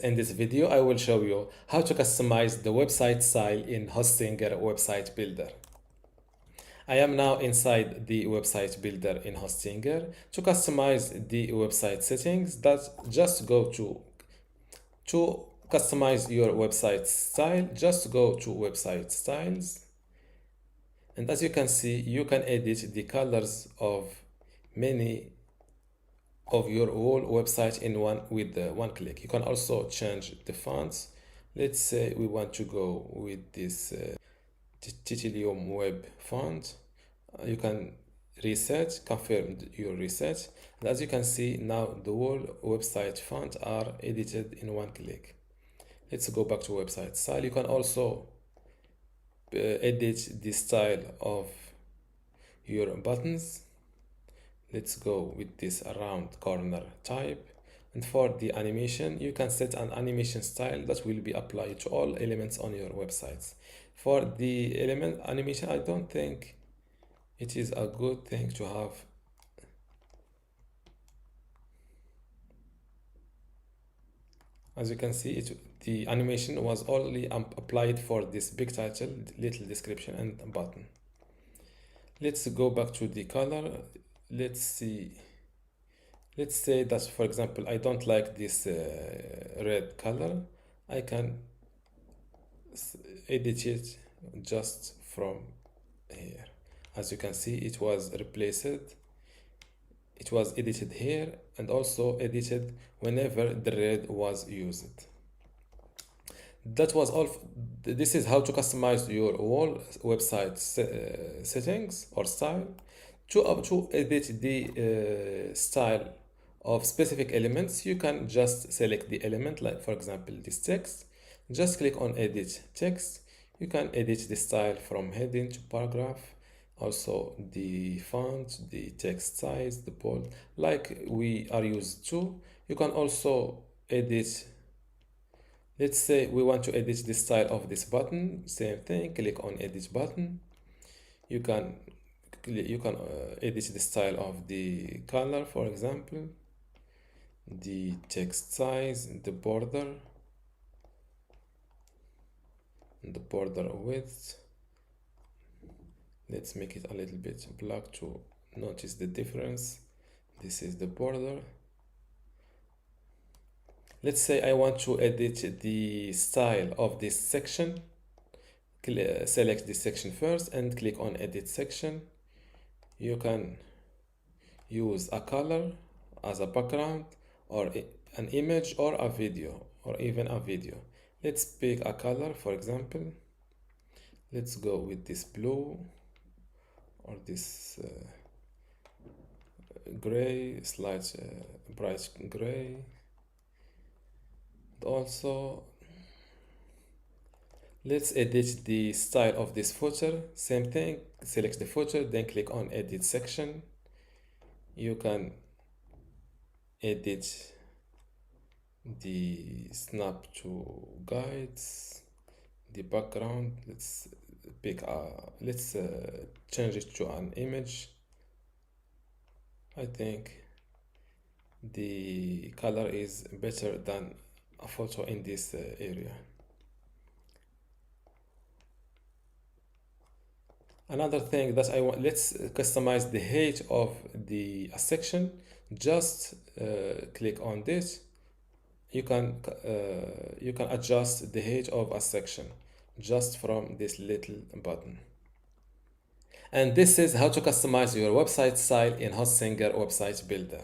In this video, I will show you how to customize the website style in Hostinger Website Builder. I am now inside the website builder in Hostinger. To customize the website settings, just go to customize your website style, just go to website styles. And as you can see, you can edit the colors of many of your whole website in one click. You can also change the fonts. Let's say we want to go with this Titanium web font. You can confirm your reset, and as you can see now the whole website font are edited in one click. Let's go back to website style. You can also edit the style of your buttons. Let's go with this round corner type, and for the animation you can set an animation style that will be applied to all elements on your websites. For the element animation, I don't think it is a good thing to have as you can see the animation was only applied for this big title, little description and button. Let's go back to the color. Let's say that, for example, I don't like this red color. I can edit it just from here. As you can see, it was replaced. It was edited here and also edited whenever the red was used. That was all. This is how to customize your whole website settings or style. To edit the style of specific elements, you can just select the element, like for example this text. Just click on edit text. You can edit the style from heading to paragraph, also the font, the text size, the bold, like we are used to. You can also edit, let's say we want to edit the style of this button. Same thing, click on edit button. You can edit the style of the color, for example, the text size, the border width. Let's make it a little bit black to notice the difference. This is the border. Let's say I want to edit the style of this section. Select this section first and click on edit section. You can use a color as a background, or an image, or a video, or even a video. Let's pick a color, for example. Let's go with this blue or this gray, slight bright gray. Also, let's edit the style of this footer. Same thing, select the footer, then click on edit section. You can edit the snap to guides, the background. Let's change it to an image. I think the color is better than a photo in this area. Another thing that I want, let's customize the height of a section. Just click on this. You can adjust the height of a section just from this little button. And this is how to customize your website style in Hostinger Website Builder.